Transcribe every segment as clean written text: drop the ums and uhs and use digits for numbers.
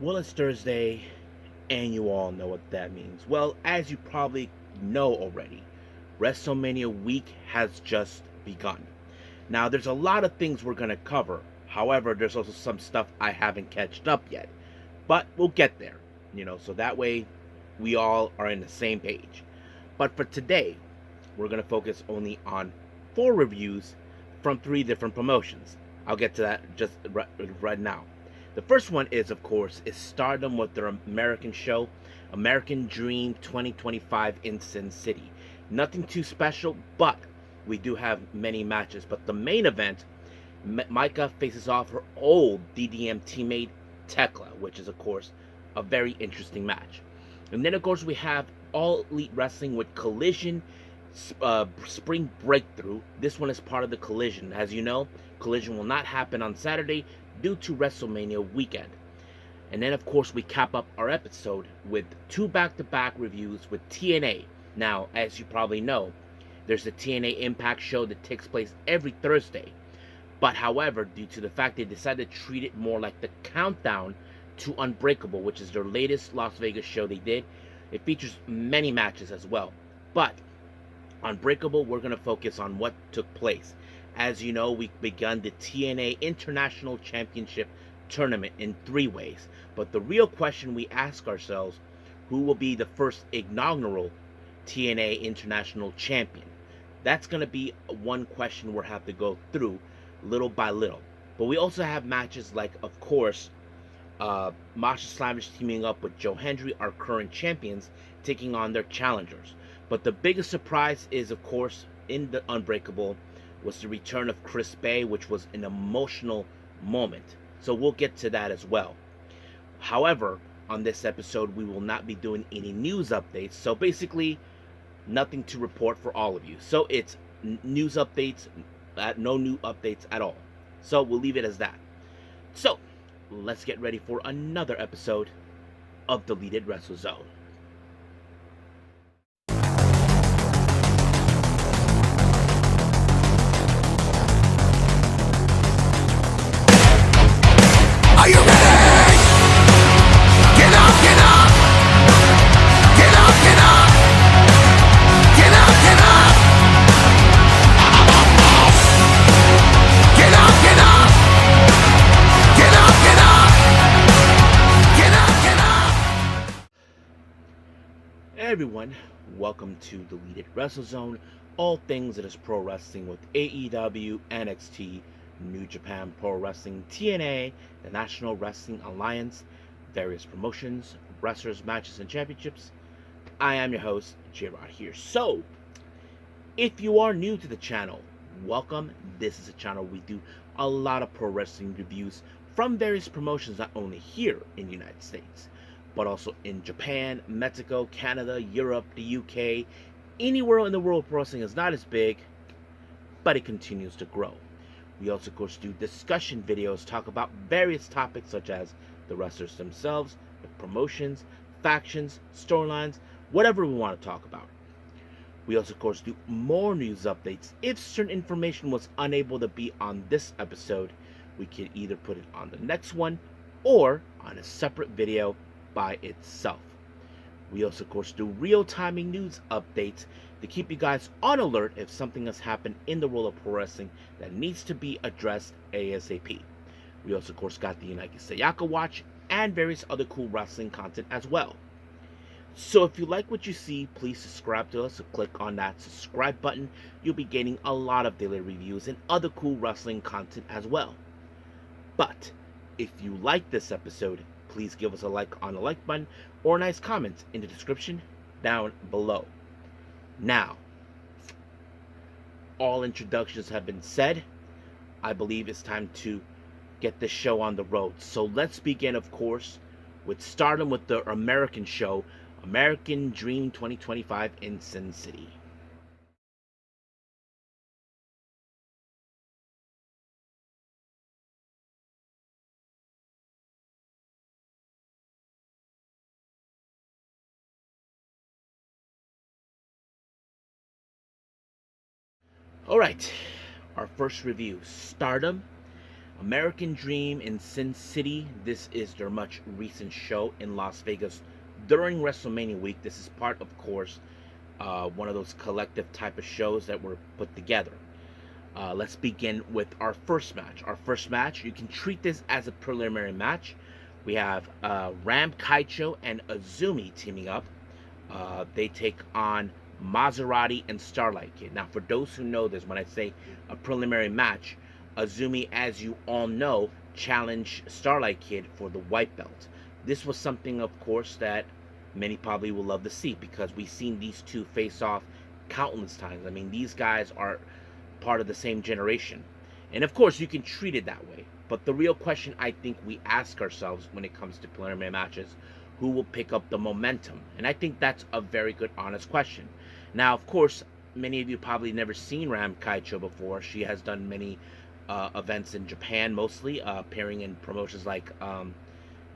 Well, it's Thursday, and you all know what that means. Well, as you probably know already, WrestleMania week has just begun. Now, there's a lot of things we're going to cover. However, there's also some stuff I haven't catched up yet. But we'll get there, so that way we all are in the same page. But for today, we're going to focus only on four reviews from three different promotions. I'll get to that just right now. The first one is, of course, is Stardom with their American show, American Dream 2025 in Sin City. Nothing too special, but we do have many matches. But the main event, Micah faces off her old DDM teammate Tekla, which is, of course, a very interesting match. And then, of course, we have All Elite Wrestling with Collision Spring Breakthrough. This one is part of the Collision. As you know, Collision will not happen on Saturday due to WrestleMania weekend. And then, of course, we cap up our episode with two back-to-back reviews with TNA. Now, as you probably know, there's the TNA Impact show that takes place every Thursday. But however, due to the fact they decided to treat it more like the countdown to Unbreakable, which is their latest Las Vegas show they did, it features many matches as well. But Unbreakable, we're going to focus on what took place. As you know, we've begun the TNA International Championship tournament in three ways. But the real question we ask ourselves, who will be the first inaugural TNA International Champion? That's going to be one question we'll have to go through little by little. But we also have matches like, of course, Masha Slavish teaming up with Joe Hendry, our current champions, taking on their challengers. But the biggest surprise is, of course, in the Unbreakable, was the return of Chris Bay, which was an emotional moment. So we'll get to that as well. However, on this episode, we will not be doing any news updates. So basically, nothing to report for all of you. So it's news updates, no new updates at all. So we'll leave it as that. So let's get ready for another episode of Deleted Wrestle Zone. Are you ready? Get up, get up! Get up, get up! Get up, get up! Get up, get up! Get up, get up! Get up, get up! Hey everyone, welcome to Deleted Wrestle Zone, all things that is pro wrestling with AEW, NXT, New Japan Pro Wrestling, TNA, the National Wrestling Alliance, various promotions, wrestlers, matches, and championships. I am your host, J-Rod here. So, if you are new to the channel, welcome. This is a channel we do a lot of pro wrestling reviews from various promotions, not only here in the United States, but also in Japan, Mexico, Canada, Europe, the UK. Anywhere in the world pro wrestling is not as big, but it continues to grow. We also, of course, do discussion videos, talk about various topics such as the wrestlers themselves, the promotions, factions, storylines, whatever we want to talk about. We also, of course, do more news updates. If certain information was unable to be on this episode, we could either put it on the next one or on a separate video by itself. We also, of course, do real-timing news updates to keep you guys on alert if something has happened in the world of pro wrestling that needs to be addressed ASAP. We also, of course, got the Unagi Sayaka Watch and various other cool wrestling content as well. So if you like what you see, please subscribe to us. So click on that subscribe button. You'll be getting a lot of daily reviews and other cool wrestling content as well. But if you like this episode, please give us a like on the like button or a nice comment in the description down below. Now, all introductions have been said. I believe it's time to get this show on the road. So let's begin, of course, with Stardom with the American show, American Dream 2025 in Sin City. Alright, our first review, Stardom, American Dream in Sin City. This is their much recent show in Las Vegas during WrestleMania week. This is part, of course, one of those collective type of shows that were put together. Let's begin with our first match. Our first match, you can treat this as a preliminary match. We have Ram Kaicho and Azumi teaming up. They take on Maserati and Starlight Kid. Now, for those who know this, when I say a preliminary match, Azumi, as you all know, challenged Starlight Kid for the white belt. This was something, of course, that many probably will love to see because we've seen these two face off countless times. I mean, these guys are part of the same generation. And of course, you can treat it that way. But the real question I think we ask ourselves when it comes to preliminary matches, who will pick up the momentum? And I think that's a very good, honest question. Now, of course, many of you probably never seen Ram Kaicho before. She has done many events in Japan, mostly appearing in promotions like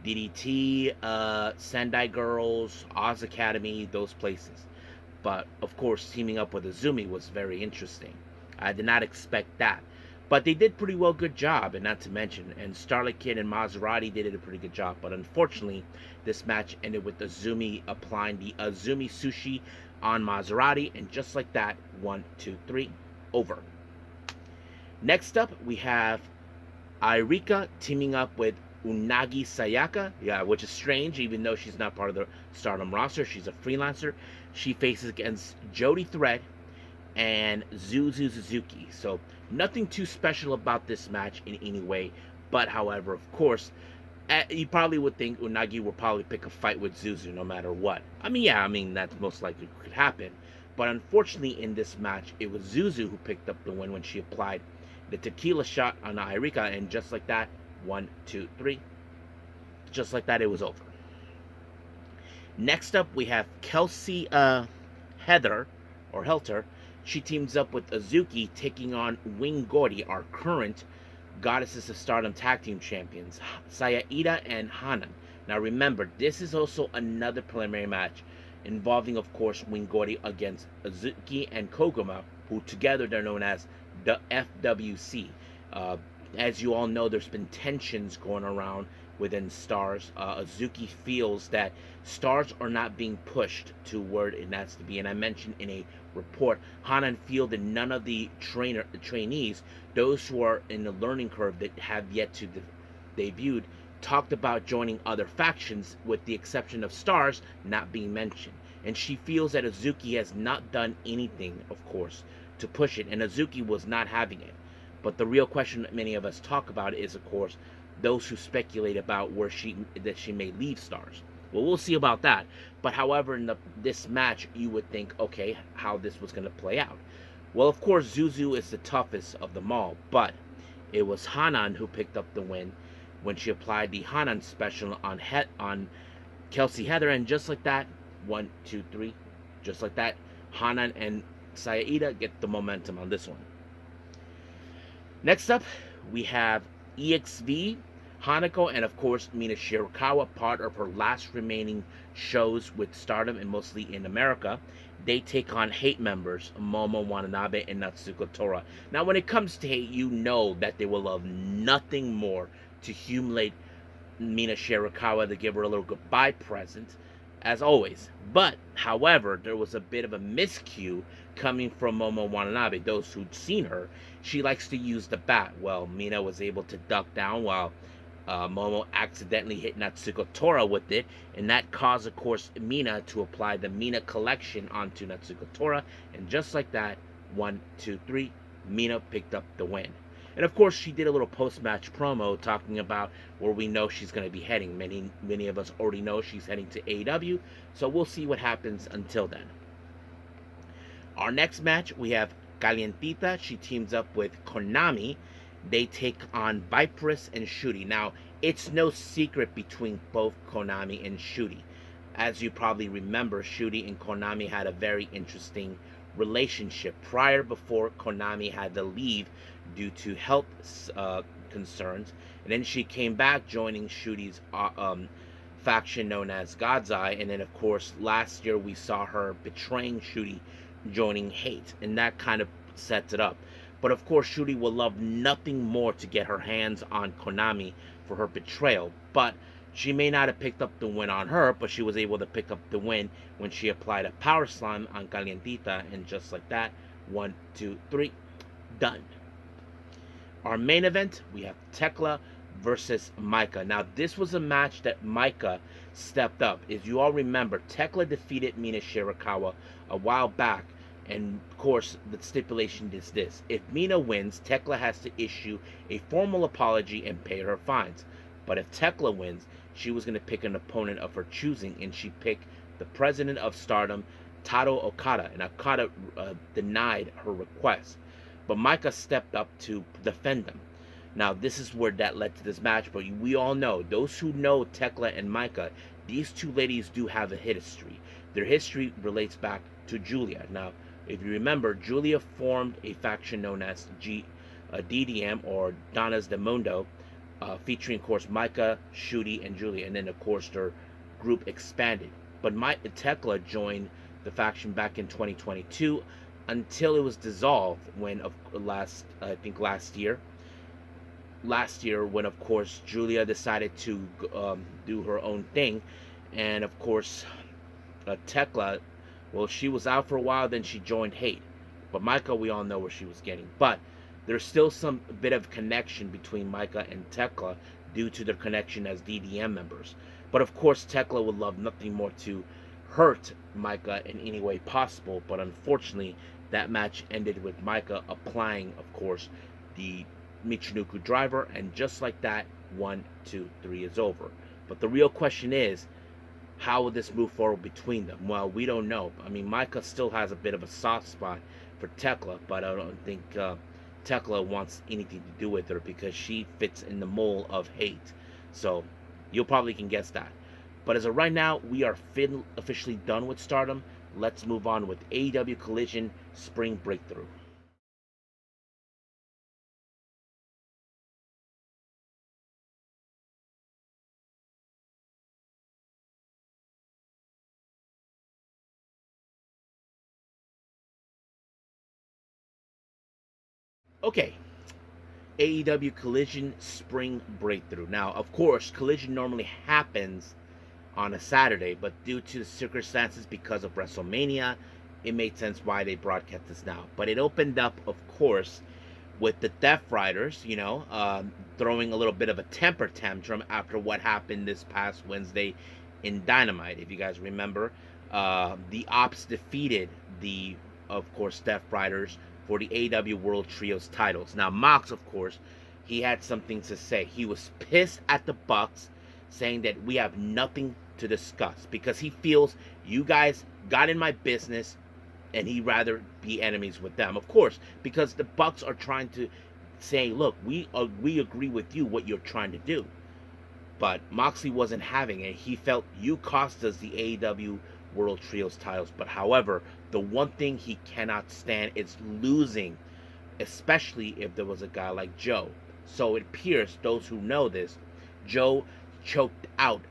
DDT, Sendai Girls, Oz Academy, those places. But of course, teaming up with Azumi was very interesting. I did not expect that. But they did pretty well good job, and not to mention, and Starlight Kid and Maserati did a pretty good job. But unfortunately, this match ended with Azumi applying the Azumi Sushi on Maserati, and just like that, 1, 2, 3, over. Next up, we have Airika teaming up with Unagi Sayaka, which is strange, even though she's not part of the Stardom roster. She's a freelancer. She faces against Jody Thread and Zuzu Suzuki. So nothing too special about this match in any way. But however, of course, you probably would think Unagi will probably pick a fight with Zuzu no matter what. I mean, that's most likely could happen. But unfortunately, in this match, it was Zuzu who picked up the win when she applied the tequila shot on Airika, and just like that, 1, 2, 3. Just like that, it was over. Next up, we have Kelsey Heather, or Helter. She teams up with Azuki, taking on Wing Gordy, our current Goddesses of Stardom Tag Team Champions, Saya Ida and Hanan. Now remember, this is also another preliminary match involving, of course, Wing Gordy against Azuki and Koguma, who together they're known as the FWC. As you all know, there's been tensions going around within Stars. Azuki feels that Stars are not being pushed to where it has to be. And I mentioned in a report, Hanan feels that none of the trainees, those who are in the learning curve that have yet to debut, talked about joining other factions, with the exception of Stars not being mentioned. And she feels that Azuki has not done anything, of course, to push it, and Azuki was not having it. But the real question that many of us talk about is, of course, those who speculate about that she may leave Stars. Well, we'll see about that. But however, in this match, you would think, okay, how this was going to play out. Well, of course, Zuzu is the toughest of them all, but it was Hanan who picked up the win when she applied the Hanan special on Kelsey Heather, and just like that, 1, 2, 3, just like that, Hanan and Saida get the momentum on this one. Next up, we have EXV, Hanako, and of course Mina Shirakawa, part of her last remaining shows with Stardom and mostly in America. They take on Hate members Momo Watanabe and Natsuko Tora. Now, when it comes to Hate, you know that they will love nothing more to humiliate Mina Shirakawa, to give her a little goodbye present, as always. But, however, there was a bit of a miscue coming from Momo Watanabe. Those who'd seen her, she likes to use the bat. Well, Mina was able to duck down while Momo accidentally hit Natsuko Tora with it, and that caused, of course, Mina to apply the Mina collection onto Natsuko Tora, and just like that, 1, 2, 3, Mina picked up the win. And of course, she did a little post-match promo talking about where we know she's going to be heading. Many of us already know she's heading to AEW, so we'll see what happens until then. Our next match, we have Calientita. She teams up with Konami. They take on Viperous and Shuri. Now, it's no secret between both Konami and Shuri. As you probably remember, Shuri and Konami had a very interesting relationship before Konami had to leave due to health concerns, and then she came back joining Shuri's faction known as God's Eye, and then of course last year we saw her betraying Shuri, joining Hate, and that kind of sets it up. But of course, Shuri will love nothing more to get her hands on Konami for her betrayal. But she may not have picked up the win on her, but she was able to pick up the win when she applied a power slam on Calientita, and just like that, 1, 2, 3, done. Our main event, we have Tekla versus Micah. Now, this was a match that Micah stepped up. As you all remember, Tekla defeated Mina Shirakawa a while back. And of course, the stipulation is this: if Mina wins, Tekla has to issue a formal apology and pay her fines. But if Tekla wins, she was going to pick an opponent of her choosing, and she picked the president of Stardom, Taro Okada. And Okada denied her request. But Micah stepped up to defend them. Now, this is where that led to this match, but we all know, those who know Tekla and Micah, these two ladies do have a history. Their history relates back to Julia. Now, if you remember, Julia formed a faction known as DDM, or Danas de Mundo, featuring, of course, Micah, Shuri, and Julia. And then, of course, their group expanded. But Tekla joined the faction back in 2022 until it was dissolved when, last year, when, of course, Julia decided to do her own thing. And, of course, Tekla, well, she was out for a while, then she joined Hate. But Micah, we all know where she was getting. But there's still some bit of connection between Micah and Tekla due to their connection as DDM members. But of course, Tekla would love nothing more to hurt Micah in any way possible. But unfortunately, that match ended with Micah applying, of course, the Michinoku driver. And just like that, 1, 2, 3 is over. But the real question is, how will this move forward between them? Well, we don't know. I mean, Micah still has a bit of a soft spot for Tekla, but I don't think Tekla wants anything to do with her because she fits in the mold of Hate. So you probably can guess that. But as of right now, we are officially done with Stardom. Let's move on with AEW Collision Spring Breakthrough. Okay, AEW Collision Spring Breakthrough. Now, of course, Collision normally happens on a Saturday, but due to the circumstances because of WrestleMania, it made sense why they broadcast this now. But it opened up, of course, with the Death Riders, throwing a little bit of a temper tantrum after what happened this past Wednesday in Dynamite. If you guys remember, the Ops defeated the, of course, Death Riders for the AEW World Trios titles. Now, Mox, of course, he had something to say. He was pissed at the Bucks, saying that we have nothing to discuss because he feels you guys got in my business and he'd rather be enemies with them. Of course, because the Bucks are trying to say, look, we agree with you what you're trying to do. But Moxley wasn't having it. He felt you cost us the AEW World Trios titles. But however, the one thing he cannot stand is losing, especially if there was a guy like Joe. So it appears, those who know this, Joe choked out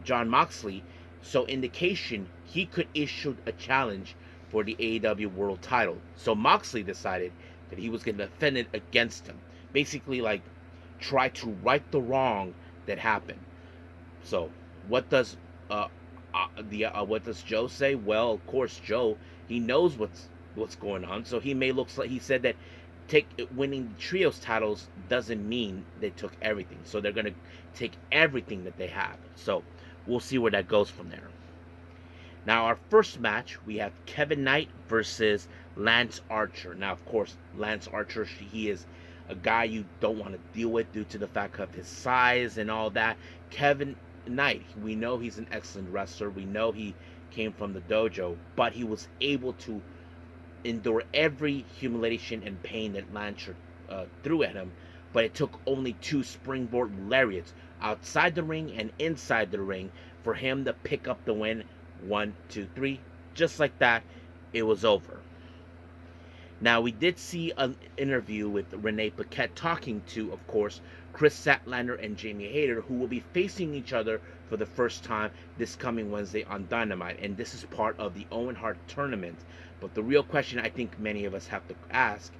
John Moxley, so indication he could issue a challenge for the AEW World title. So Moxley decided that he was going to defend it against him, basically like try to right the wrong that happened. So what does Joe say? Well, of course, Joe, he knows what's going on, so he said that winning the trios titles doesn't mean they took everything. So they're going to take everything that they have. So we'll see where that goes from there. Now, our first match, we have Kevin Knight versus Lance Archer. Now, of course, Lance Archer, he is a guy you don't want to deal with due to the fact of his size and all that. Kevin Knight, we know he's an excellent wrestler. We know he came from the dojo, but he was able to endure every humiliation and pain that Lance threw at him. But it took only 2 springboard lariats outside the ring and inside the ring for him to pick up the win. 1, 2, 3. Just like that, it was over. Now, we did see an interview with Renee Paquette talking to, of course, Chris Statlander and Jamie Hayter, who will be facing each other for the first time this coming Wednesday on Dynamite. And this is part of the Owen Hart tournament. But the real question I think many of us have to ask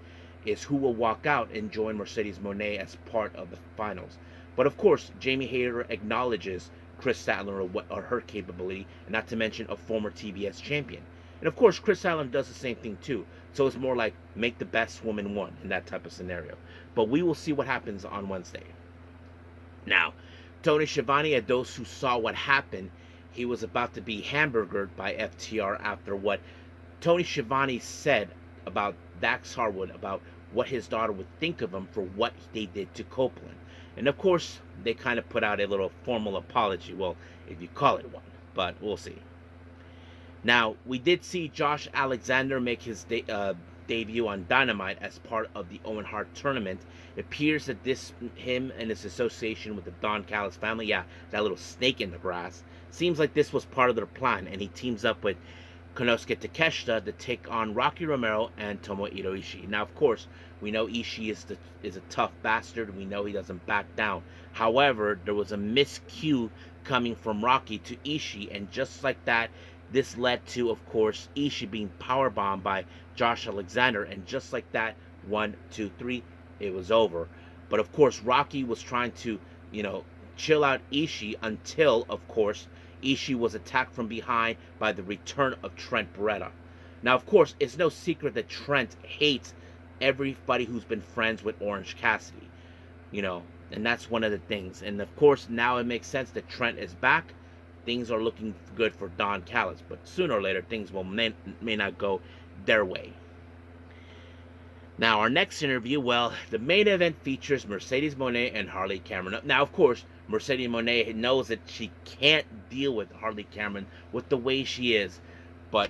is who will walk out and join Mercedes Moné as part of the finals. But of course, Jamie Hayter acknowledges Chris Statlander or her capability, and not to mention a former TBS champion. And of course, Chris Statlander does the same thing too. So it's more like make the best woman win in that type of scenario. But we will see what happens on Wednesday. Now, Tony Schiavone, at those who saw what happened, he was about to be hamburgered by FTR after what Tony Schiavone said about Dax Harwood, about what his daughter would think of him for what they did to Copeland. And of course, they kind of put out a little formal apology. Well, if you call it one, but we'll see. Now, we did see Josh Alexander make his debut on Dynamite as part of the Owen Hart tournament. It appears that him and his association with the Don Callis family, yeah, that little snake in the grass, seems like this was part of their plan, and he teams up with Konosuke Takeshita to take on Rocky Romero and Tomohiro Ishii. Now, of course, we know Ishii is a tough bastard. We know he doesn't back down. However, there was a miscue coming from Rocky to Ishii, and just like that, this led to, of course, Ishii being powerbombed by Josh Alexander, and just like that, 1, 2, 3, it was over. But of course, Rocky was trying to, chill out Ishii until, of course, Ishii was attacked from behind by the return of Trent Beretta. Now, of course, it's no secret that Trent hates everybody who's been friends with Orange Cassidy, and that's one of the things. And of course, now it makes sense that Trent is back. Things are looking good for Don Callis, but sooner or later, things may not go their way. Now, our next interview, well, the main event features Mercedes Moné and Harley Cameron. Now, of course, Mercedes Moné knows that she can't deal with Harley Cameron with the way she is, but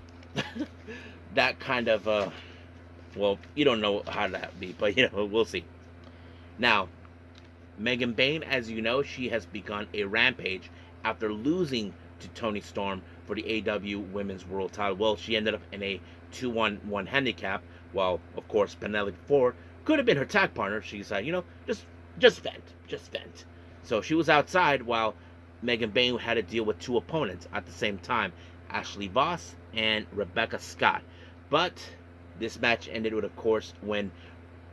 that kind of, well, you don't know how that be, but, we'll see. Now, Megan Bayne, as you know, she has begun a rampage after losing to Toni Storm for the AEW Women's World Title. Well, she ended up in a 2-1-1 handicap. Well, of course, Penelope Ford could have been her tag partner. She decided, just vent. So she was outside while Megan Bayne had to deal with two opponents at the same time, Ashley Voss and Rebecca Scott. But this match ended with, of course, when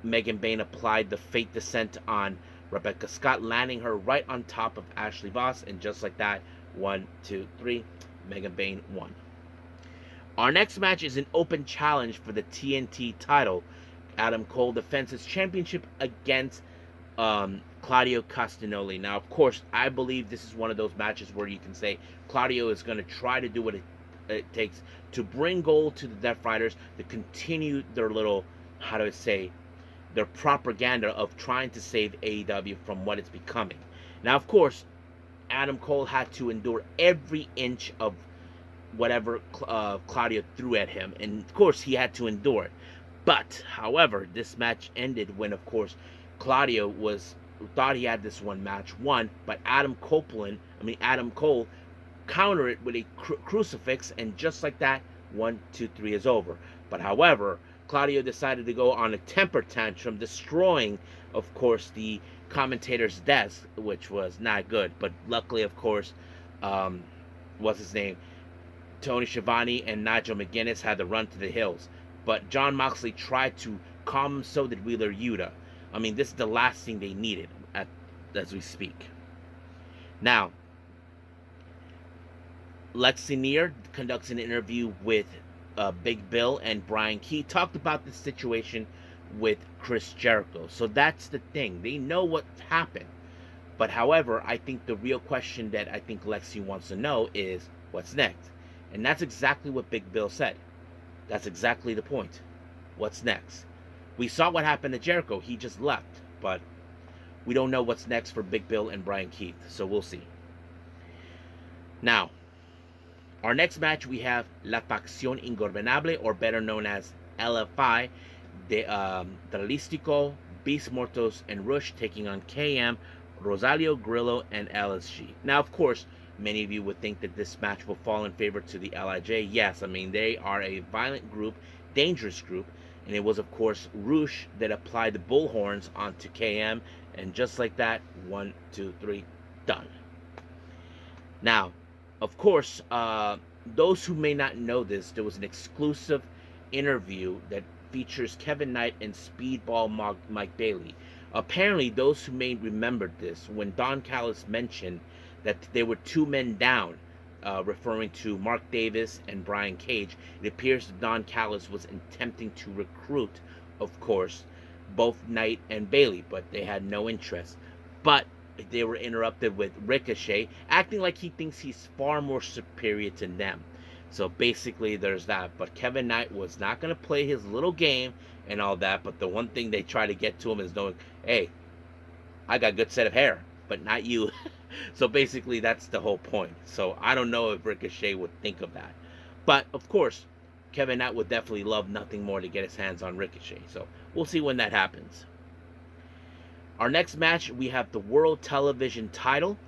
Megan Bayne applied the Fate Descent on Rebecca Scott, landing her right on top of Ashley Voss, and just like that, 1, 2, 3, Megan Bayne won. Our next match is an open challenge for the TNT title. Adam Cole defends his championship against Claudio Castagnoli. Now, of course, I believe this is one of those matches where you can say Claudio is going to try to do what it takes to bring gold to the Death Riders, to continue their little, their propaganda of trying to save AEW from what it's becoming. Now, of course, Adam Cole had to endure every inch of whatever Claudio threw at him, and of course he had to endure it. But, however, this match ended when, of course, Claudio thought he had this one match won, but Adam Cole countered it with a crucifix, and just like that, 1, 2, 3 is over. But however, Claudio decided to go on a temper tantrum, destroying, of course, the commentator's desk, which was not good. But luckily, of course, what's his name? Tony Schiavone and Nigel McGuinness had to run to the hills. But Jon Moxley tried to calm him, so did Wheeler Yuta. I mean, this is the last thing they needed as we speak. Now, Lexi Neer conducts an interview with Big Bill, and Brian Key talked about the situation with Chris Jericho. So that's the thing. They know what happened. But however, I think the real question that I think Lexi wants to know is what's next. And that's exactly what Big Bill said. That's exactly the point. What's next? We saw what happened to Jericho. He just left. But we don't know what's next for Big Bill and Brian Keith. So we'll see. Now, our next match, we have La Facción Ingobernable, or better known as LFI, de Dralístico, Beast Mortos, and Rush taking on KM, Rosario, Grillo, and LSG. Now, of course, many of you would think that this match will fall in favor to the LIJ. Yes, I mean, they are a violent group, dangerous group, And it was, of course, Roosh that applied the bullhorns onto KM. And just like that, 1, 2, 3, done. Now, of course, those who may not know this, there was an exclusive interview that features Kevin Knight and Speedball Mike Bailey. Apparently, those who may remember this, when Don Callis mentioned that there were 2 men down, referring to Mark Davis and Brian Cage, it appears that Don Callis was attempting to recruit, of course, both Knight and Bailey, but they had no interest. But they were interrupted with Ricochet acting like he thinks he's far more superior to them. So basically, there's that. But Kevin Knight was not going to play his little game and all that. But the one thing they try to get to him is knowing, hey, I got a good set of hair, but not you. So basically, that's the whole point. So I don't know if Ricochet would think of that. But of course, Kevin Knight would definitely love nothing more to get his hands on Ricochet. So we'll see when that happens. Our next match, we have the World Television title.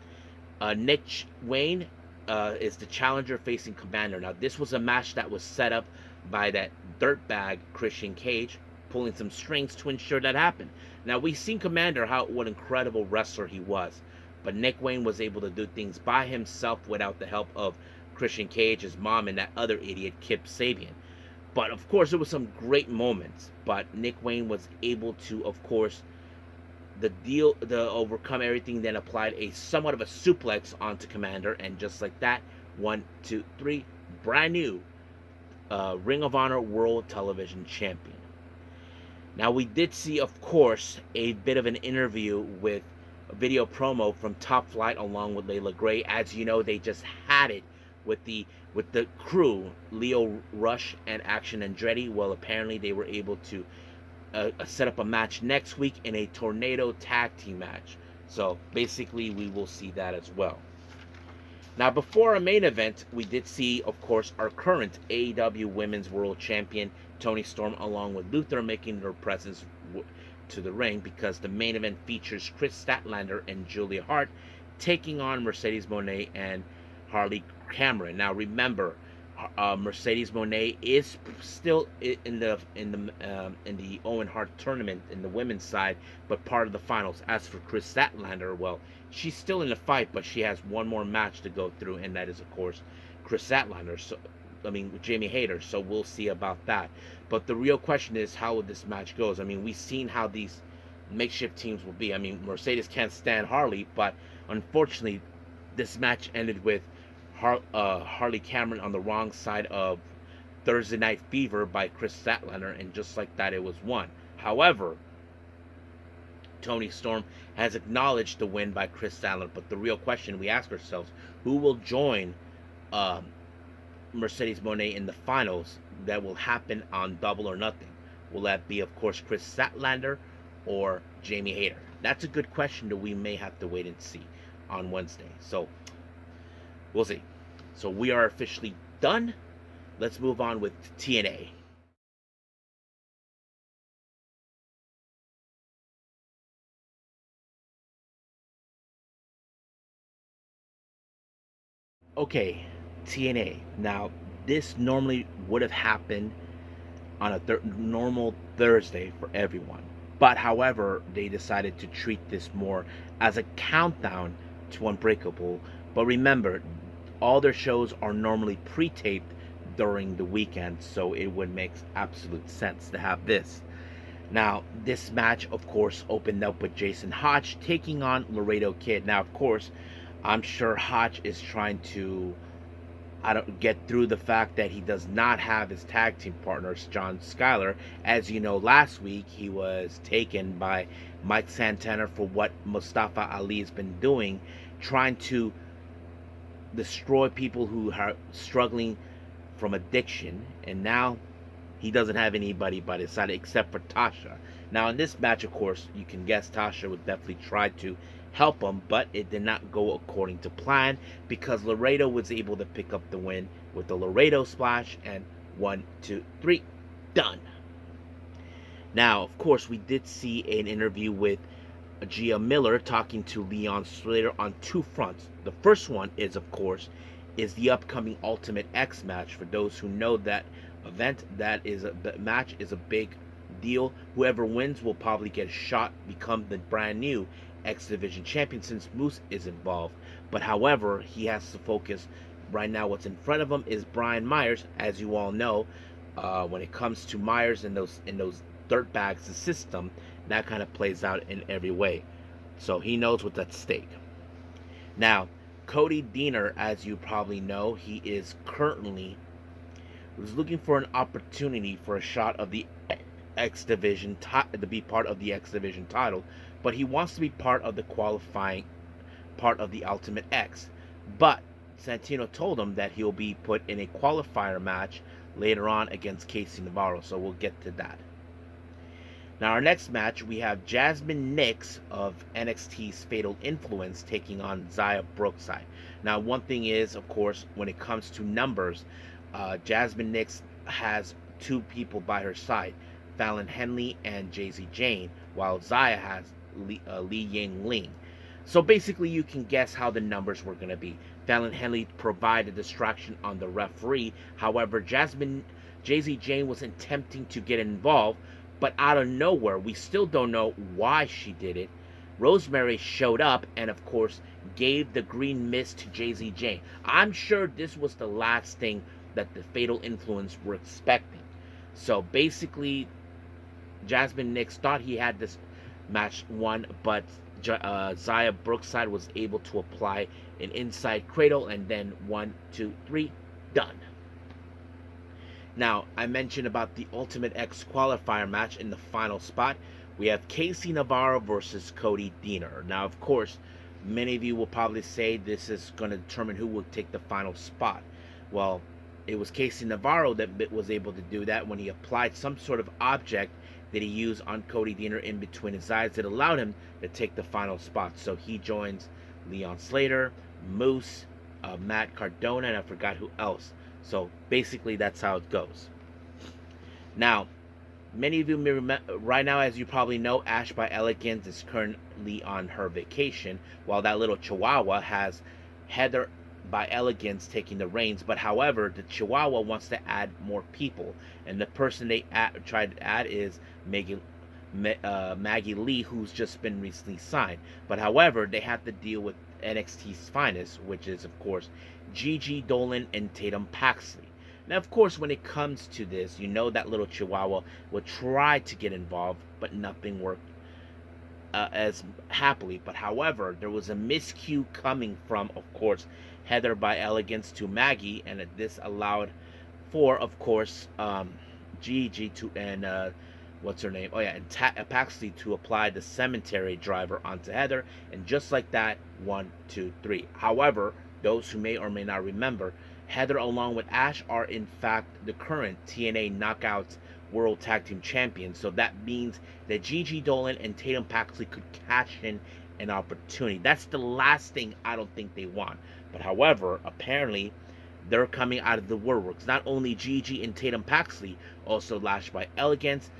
Nick Wayne is the challenger facing Commander. Now, this was a match that was set up by that dirtbag Christian Cage, pulling some strings to ensure that happened. Now, we've seen Commander, what incredible wrestler he was. But Nick Wayne was able to do things by himself without the help of Christian Cage, his mom, and that other idiot, Kip Sabian. But, of course, there were some great moments. But Nick Wayne was able to, of course, the overcome everything, then applied a somewhat of a suplex onto Commander, and just like that, 1, 2, 3, brand new Ring of Honor World Television Champion. Now, we did see, of course, a bit of an interview with a video promo from Top Flight along with Layla Gray. As you know, they just had it with the crew, Leo Rush and Action Andretti. Well, apparently they were able to set up a match next week in a tornado tag team match. So basically, we will see that as well. Now, before our main event, we did see, of course, our current AEW Women's World Champion, Toni Storm, along with Luther, making their presence to the ring, because the main event features Chris Statlander and Julia Hart taking on Mercedes Moné and Harley Cameron. Now, remember, Mercedes Moné is still in the Owen Hart tournament in the women's side, but part of the finals. As for Chris Statlander, well, she's still in the fight, but she has one more match to go through, and that is, of course, Chris Statlander. Jamie Hayter. So we'll see about that. But the real question is how this match goes. We've seen how these makeshift teams will be. Mercedes can't stand Harley, but unfortunately, this match ended with Harley Cameron on the wrong side of Thursday Night Fever by Chris Statlander, and just like that, it was won. However, Toni Storm has acknowledged the win by Chris Statlander, but the real question we ask ourselves, who will join Mercedes Moné in the finals that will happen on Double or Nothing? Will that be, of course, Chris Statlander or Jamie Hayter? That's a good question that we may have to wait and see on Wednesday. So, we'll see. So, we are officially done. Let's move on with TNA. Okay, TNA. Now, this normally would have happened on a normal Thursday for everyone. But, however, they decided to treat this more as a countdown to Unbreakable. But remember, all their shows are normally pre-taped during the weekend, so it would make absolute sense to have this. Now, this match, of course, opened up with Jason Hodge taking on Laredo Kid. Now, of course, I'm sure Hodge is trying to get through the fact that he does not have his tag team partners, John Skyler. As you know, last week he was taken by Mike Santana for what Mustafa Ali has been doing, trying to destroy people who are struggling from addiction, and now he doesn't have anybody by his side except for Tasha. Now, in this match, of course, you can guess Tasha would definitely try to help him, but it did not go according to plan because Laredo was able to pick up the win with the Laredo splash, and 1, 2, 3, done. Now, of course, we did see an interview with Gia Miller talking to Leon Slater on two fronts. The first one is, of course, is the upcoming Ultimate X match. For those who know that event, the match is a big deal. Whoever wins will probably get a shot, become the brand new X Division champion since Moose is involved. But however, he has to focus right now. What's in front of him is Brian Myers, as you all know. When it comes to Myers and those dirt bags, the system that kind of plays out in every way. So he knows what's at stake. Now, Cody Deaner, as you probably know, he is currently was looking for an opportunity for a shot of the X Division to be part of the X Division title, but he wants to be part of the qualifying part of the Ultimate X. But Santino told him that he'll be put in a qualifier match later on against Casey Navarro, so we'll get to that. Now, our next match, we have Jasmine Nix of NXT's Fatal Influence taking on Xia Brookside. Now, one thing is, of course, when it comes to numbers, Jasmine Nix has two people by her side, Fallon Henley and Daisy Jane, while Xia has Li Ying Ling. So basically, you can guess how the numbers were going to be. Fallon Henley provided distraction on the referee. However, Daisy Jane was attempting to get involved, but out of nowhere, we still don't know why she did it. Rosemary showed up and, of course, gave the green mist to Daisy Jane. I'm sure this was the last thing that the Fatal Influence were expecting. So basically, Jasmine Nix thought he had this match won, but Xia Brookside was able to apply an inside cradle, and then 1, 2, 3, done. Now, I mentioned about the Ultimate X qualifier match in the final spot. We have Casey Navarro versus Cody Deaner. Now, of course, many of you will probably say this is going to determine who will take the final spot. Well, it was Casey Navarro that was able to do that when he applied some sort of object that he used on Cody Deaner in between his eyes that allowed him to take the final spot. So he joins Leon Slater, Moose, Matt Cardona, and I forgot who else. So basically, that's how it goes. Now, many of you may remember, right now, as you probably know, Ash by Elegance is currently on her vacation, while that little chihuahua has Heather by Elegance taking the reins. But however, the chihuahua wants to add more people, and the person they tried to add is Maggie Lee, who's just been recently signed. But however, they have to deal with NXT's finest, which is, of course, Gigi Dolan and Tatum Paxley. Now, of course, when it comes to this, you know that little chihuahua would try to get involved, but nothing worked as happily. But however, there was a miscue coming from, of course, Heather by Elegance to Maggie, and this allowed for, of course, Gigi to and what's her name? Oh yeah, and Paxley to apply the cemetery driver onto Heather, and just like that, 1, 2, 3. However, those who may or may not remember, Heather along with Ash are in fact the current TNA Knockouts World Tag Team Champions. So that means that Gigi Dolan and Tatum Paxley could cash in an opportunity. That's the last thing I don't think they want. But however, apparently they're coming out of the woodworks. Not only Gigi and Tatum Paxley, also Lash by Elegance,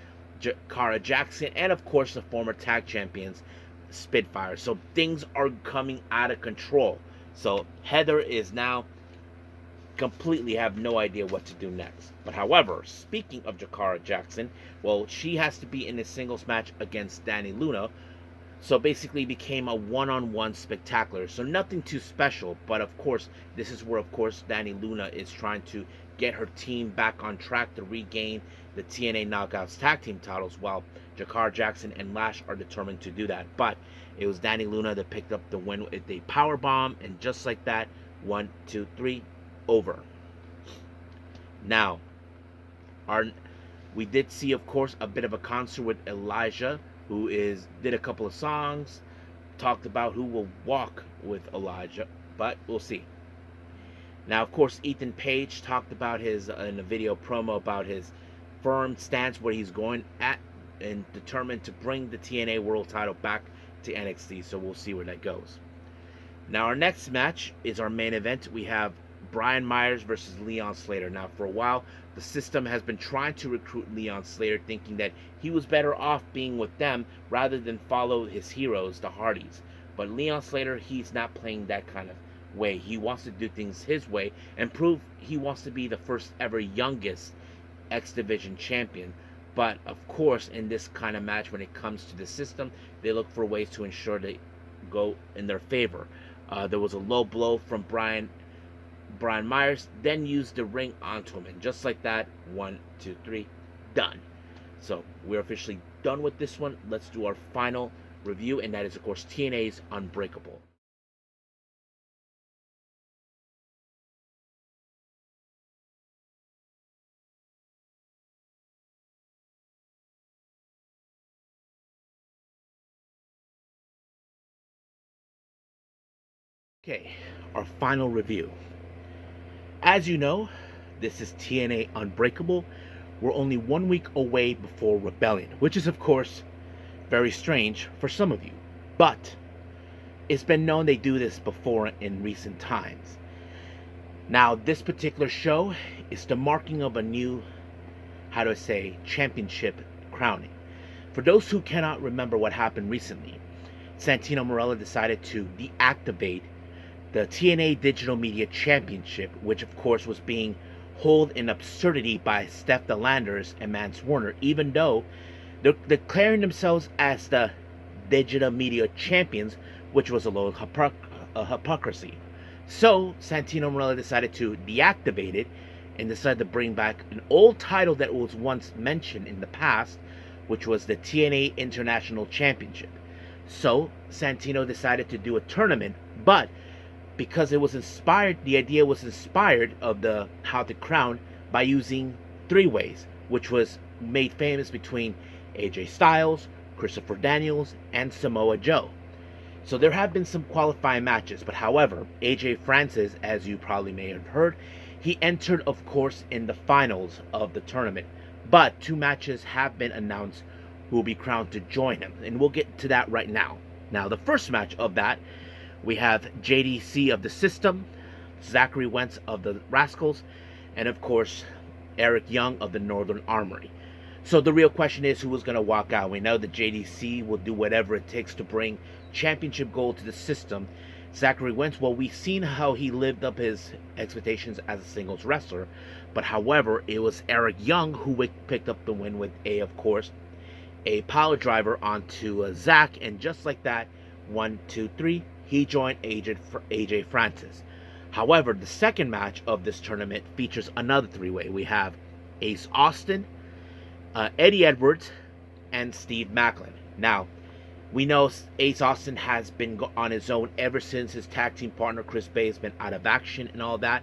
Cara Jackson, and of course the former tag champions Spitfire. So things are coming out of control. So Heather is now completely have no idea what to do next. But however, speaking of Jakara Jackson, well, she has to be in a singles match against Dani Luna. So basically became a one-on-one spectacular. So nothing too special, but of course, this is where, of course, Dani Luna is trying to get her team back on track to regain the TNA Knockouts Tag Team titles, while Jakara Jackson and Lash are determined to do that. But it was Dani Luna that picked up the win with a power bomb, and just like that, 1, 2, 3, over. Now, we did see, of course, a bit of a concert with Elijah, who did a couple of songs, talked about who will walk with Elijah, but we'll see. Now, of course, Ethan Page talked about in a video promo about his firm stance where he's going at and determined to bring the TNA World title back to NXT, so we'll see where that goes. Now, our next match is our main event. We have Brian Myers versus Leon Slater. Now, for a while, the system has been trying to recruit Leon Slater, thinking that he was better off being with them rather than follow his heroes, the Hardys. But Leon Slater, he's not playing that kind of way. He wants to do things his way and prove he wants to be the first ever youngest X Division champion. But of course, in this kind of match, when it comes to the system, they look for ways to ensure they go in their favor. There was a low blow from Brian Myers, then used the ring onto him, and just like that, 1, 2, 3, done. So we're officially done with this one. Let's do our final review, and that is, of course, TNA's Unbreakable. Okay, our final review. As you know, this is TNA Unbreakable. We're only 1 week away before Rebellion, which is, of course, very strange for some of you. But it's been known they do this before in recent times. Now, this particular show is the marking of a new, how do I say, championship crowning. For those who cannot remember what happened recently, Santino Marella decided to deactivate the TNA Digital Media Championship, which of course was being held in absurdity by Steph the Landers and Mance Warner, even though they're declaring themselves as the Digital Media Champions, which was a little hypocrisy. So Santino Marella decided to deactivate it and decided to bring back an old title that was once mentioned in the past, which was the TNA International Championship. So Santino decided to do a tournament, but because it was inspired, the idea was inspired of the how to crown by using three ways, which was made famous between AJ Styles, Christopher Daniels, and Samoa Joe. So there have been some qualifying matches, but however, AJ Francis, as you probably may have heard, he entered, of course, in the finals of the tournament. But two matches have been announced who will be crowned to join him, and we'll get to that right now. Now, the first match of that, we have JDC of the System, Zachary Wentz of the Rascals, and of course, Eric Young of the Northern Armory. So the real question is who is going to walk out. We know that JDC will do whatever it takes to bring championship gold to the System. Zachary Wentz, well, we've seen how he lived up his expectations as a singles wrestler, but however, it was Eric Young who picked up the win with of course, a power driver onto Zach, and just like that, 1, 2, 3, he joined AJ Francis. However, the second match of this tournament features another three-way. We have Ace Austin, Eddie Edwards, and Steve Maclin. Now, we know Ace Austin has been on his own ever since his tag team partner Chris Bay has been out of action and all that.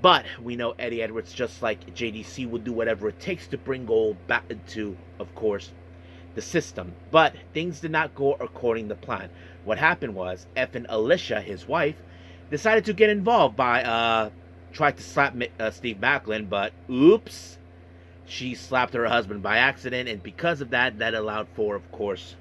But we know Eddie Edwards, just like JDC, will do whatever it takes to bring gold back into, of course, the System. But things did not go according to plan. What happened was effing Alicia, his wife, decided to get involved by tried to slap Steve Maclin, but oops, she slapped her husband by accident, and because of that, that allowed for, of course,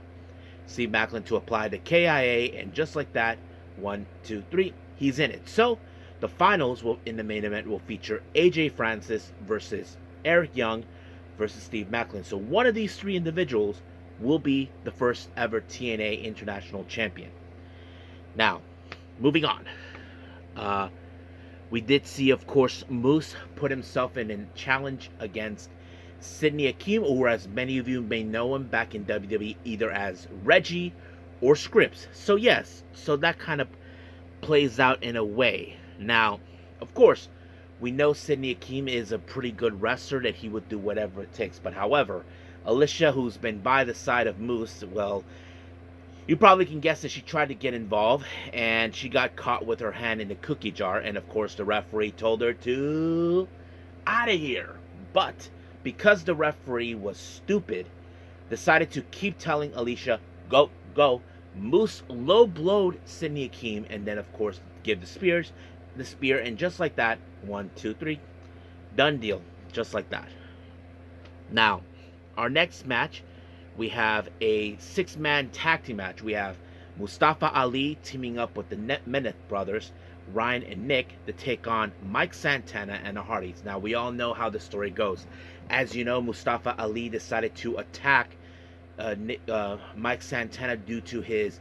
Steve Maclin to apply the KIA, and just like that, 1, 2, 3, he's in it. So the finals in the main event will feature AJ Francis versus Eric Young versus Steve Maclin. So one of these three individuals will be the first ever TNA International Champion. Now, moving on. We did see, of course, Moose put himself in a challenge against Sidney Akeem, or as many of you may know him back in WWE, either as Reggie or Scripps. So yes, so that kind of plays out in a way. Now, of course, we know Sidney Akeem is a pretty good wrestler, that he would do whatever it takes. But however, Alicia, who's been by the side of Moose, well, you probably can guess that she tried to get involved, and she got caught with her hand in the cookie jar, and of course the referee told her to out of here. But because the referee was stupid, decided to keep telling Alicia, go, go, Moose low blowed Sidney Akeem, and then of course give the spear, and just like that, 1, 2, 3, done deal, just like that. Now, our next match, we have a 6-man tag team match. We have Mustafa Ali teaming up with the Meneth brothers, Ryan and Nick, to take on Mike Santana and the Hardys. Now, we all know how the story goes. As you know, Mustafa Ali decided to attack Mike Santana due to his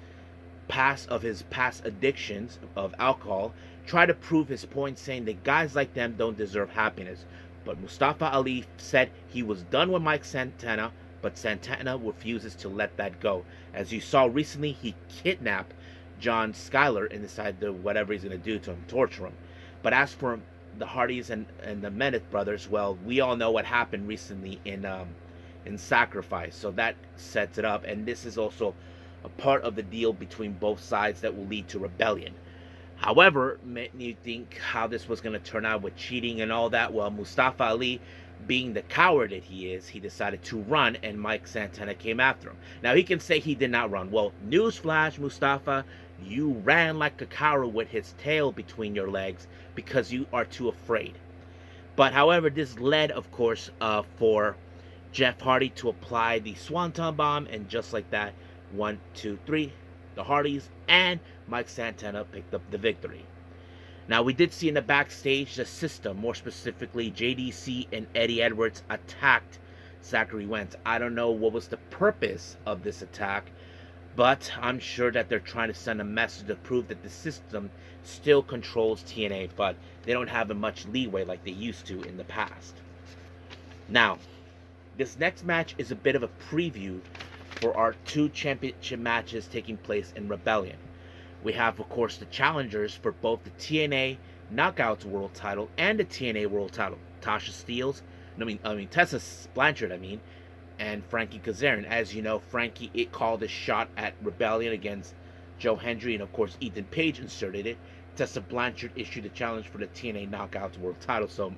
past addictions of alcohol, try to prove his point, saying that guys like them don't deserve happiness. But Mustafa Ali said he was done with Mike Santana, but Santana refuses to let that go. As you saw recently, he kidnapped John Skyler and decided to whatever he's going to do to him, torture him. But as for the Hardys and the Menace brothers, well, we all know what happened recently in Sacrifice, so that sets it up. And this is also a part of the deal between both sides that will lead to rebellion. However, you think how this was going to turn out with cheating and all that? Well, Mustafa Ali, being the coward that he is, he decided to run, and Mike Santana came after him. Now, he can say he did not run. Well, newsflash, Mustafa, you ran like a coward with his tail between your legs because you are too afraid. But, however, this led, of course, for Jeff Hardy to apply the Swanton Bomb, and just like that, 1, 2, 3, the Hardys and Mike Santana picked up the victory. Now, we did see in the backstage the system, more specifically JDC and Eddie Edwards, attacked Zachary Wentz. I don't know what was the purpose of this attack, but I'm sure that they're trying to send a message to prove that the system still controls TNA, but they don't have much leeway like they used to in the past. Now, this next match is a bit of a preview for our 2 championship matches taking place in Rebellion. We have, of course, the challengers for both the TNA Knockouts World Title and the TNA World Title. Tessa Blanchard, and Frankie Kazarian. As you know, Frankie called a shot at Rebellion against Joe Hendry, and of course Ethan Page inserted it. Tessa Blanchard issued a challenge for the TNA Knockouts World Title, so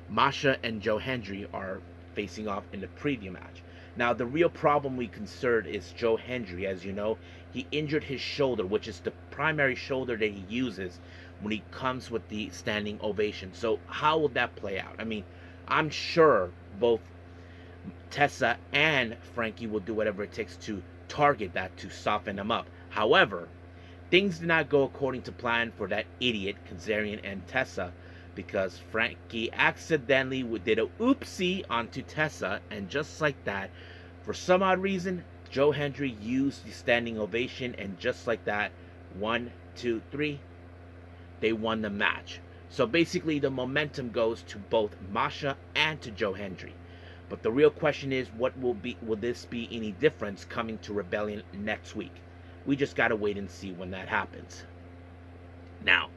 Masha and Joe Hendry are facing off in the preview match. Now, the real problem we concerned is Joe Hendry. As you know, he injured his shoulder, which is the primary shoulder that he uses when he comes with the standing ovation. So how will that play out? I'm sure both Tessa and Frankie will do whatever it takes to target that to soften him up. However, things did not go according to plan for that idiot Kazarian and Tessa, because Frankie accidentally did a oopsie onto Tessa, and just like that, for some odd reason, Joe Hendry used the standing ovation, and just like that, 1, 2, 3, they won the match. So basically, the momentum goes to both Masha and to Joe Hendry. But the real question is, will this be any difference coming to Rebellion next week? We just gotta wait and see when that happens. Now,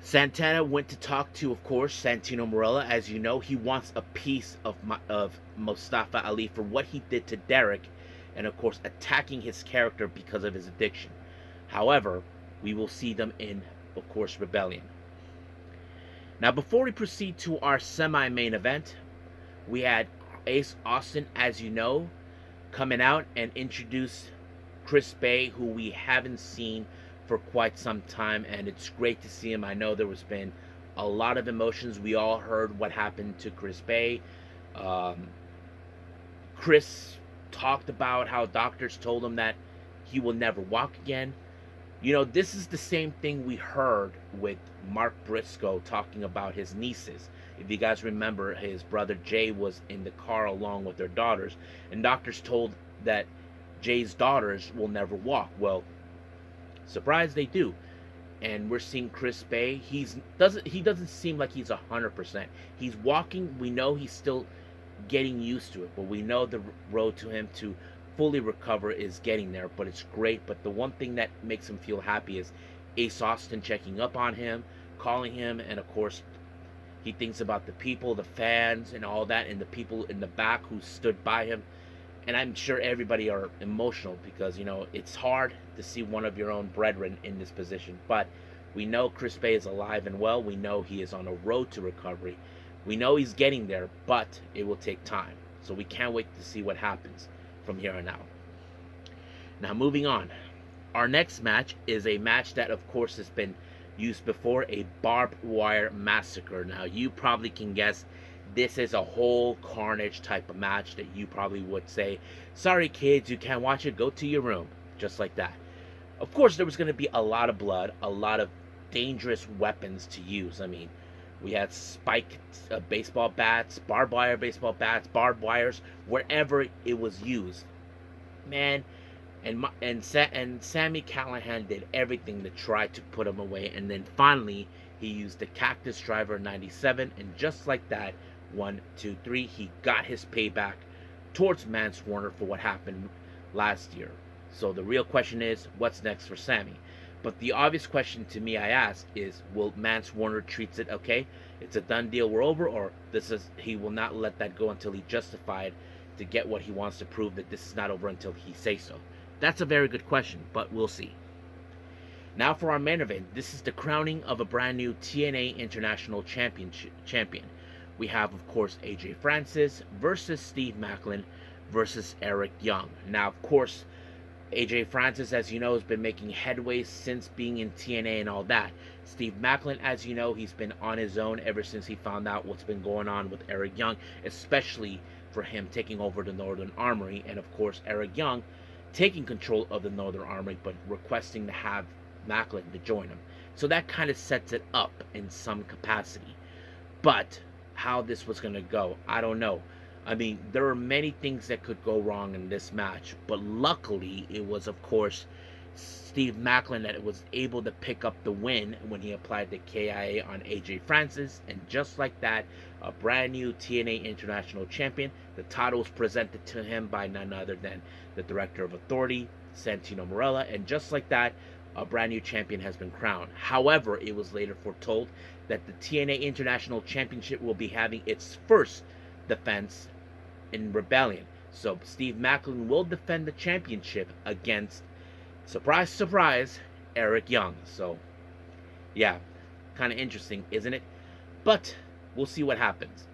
Santana went to talk to, of course, Santino Marella. As you know, he wants a piece of Mustafa Ali for what he did to Derek, and of course attacking his character because of his addiction. However, we will see them in, of course, Rebellion. Now, before we proceed to our semi-main event, we had Ace Austin, as you know, coming out and introduce Chris Bay, who we haven't seen for quite some time, and it's great to see him. I know there was been a lot of emotions. We all heard what happened to Chris Bay. Chris talked about how doctors told him that he will never walk again. This is the same thing we heard with Mark Briscoe talking about his nieces. If you guys remember, his brother Jay was in the car along with their daughters, and doctors told that Jay's daughters will never walk. Well, surprise, they do. And we're seeing Chris Bay. He doesn't seem like he's 100%. He's walking. We know he's still getting used to it, but we know the road to him to fully recover is getting there. But it's great. But the one thing that makes him feel happy is Ace Austin checking up on him, calling him, and of course he thinks about the people, the fans, and all that, and the people in the back who stood by him. And I'm sure everybody are emotional because, it's hard to see one of your own brethren in this position. But we know Chris Bay is alive and well. We know he is on a road to recovery. We know he's getting there, but it will take time. So we can't wait to see what happens from here on out. Now, moving on. Our next match is a match that, of course, has been used before, a barbed wire massacre. Now, you probably can guess this is a whole carnage type of match that you probably would say, sorry kids, you can't watch it, go to your room. Just like that. Of course, there was going to be a lot of blood, a lot of dangerous weapons to use. We had spiked baseball bats, barbed wire baseball bats, barbed wires, wherever it was used. Man, And Sammy Callahan did everything to try to put him away, and then finally he used the Cactus Driver 97, and just like that, 1, 2, 3, he got his payback towards Mance Warner for what happened last year. So the real question is, what's next for Sammy? But the obvious question to me I ask is, will Mance Warner treats it okay? It's a done deal, we're over, or he will not let that go until he justified to get what he wants to prove that this is not over until he says so? That's a very good question, but we'll see. Now for our main event, this is the crowning of a brand new TNA International Champion. We have, of course, AJ Francis versus Steve Maclin versus Eric Young. Now, of course, AJ Francis, as you know, has been making headway since being in TNA and all that. Steve Maclin, as you know, he's been on his own ever since he found out what's been going on with Eric Young, especially for him taking over the Northern Armory, and of course, Eric Young taking control of the Northern Armory, but requesting to have Maclin to join him. So that kind of sets it up in some capacity. But how this was going to go, I don't know. I mean, there are many things that could go wrong in this match, but luckily it was, of course, Steve Maclin that was able to pick up the win when he applied the KIA on AJ Francis, and just like that, a brand new TNA International Champion. The title was presented to him by none other than the Director of Authority, Santino Marella, and just like that, a brand new champion has been crowned. However, it was later foretold that the TNA International Championship will be having its first defense in Rebellion. So Steve Maclin will defend the championship against, surprise, surprise, Eric Young. So, yeah, kind of interesting, isn't it? But we'll see what happens.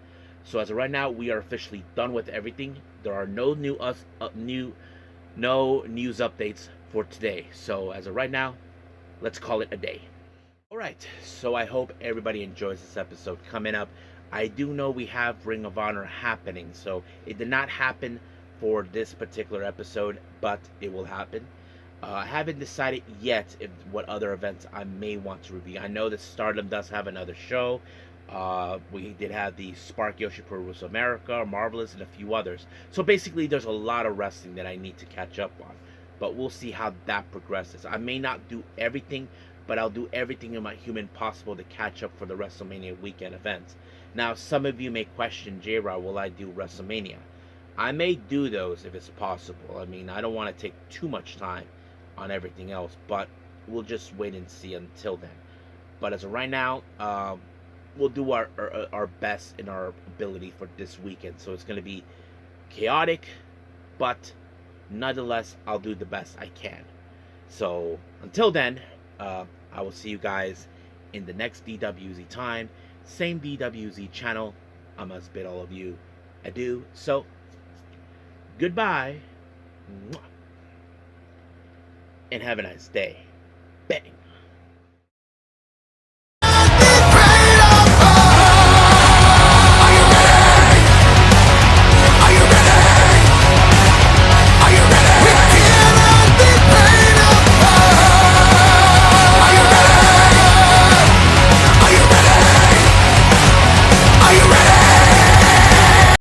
So as of right now, we are officially done with everything. There are no news updates for today. So as of right now, let's call it a day. Alright, so I hope everybody enjoys this episode. Coming up, I do know we have Ring of Honor happening, so it did not happen for this particular episode, but it will happen. I haven't decided yet what other events I may want to review. I know that Stardom does have another show. We did have the Spark Yoshipur vs. America, Marvelous, and a few others. So basically, there's a lot of wrestling that I need to catch up on. But we'll see how that progresses. I may not do everything, but I'll do everything in my human possible to catch up for the WrestleMania weekend events. Now, some of you may question, J-Rod, will I do WrestleMania? I may do those if it's possible. I mean, I don't want to take too much time on everything else, but we'll just wait and see until then. But as of right now, we'll do our best in our ability for this weekend. So it's going to be chaotic, but nonetheless, I'll do the best I can. So until then, I will see you guys in the next DWZ time. Same DWZ channel. I must bid all of you adieu. So, goodbye. And have a nice day. Bang.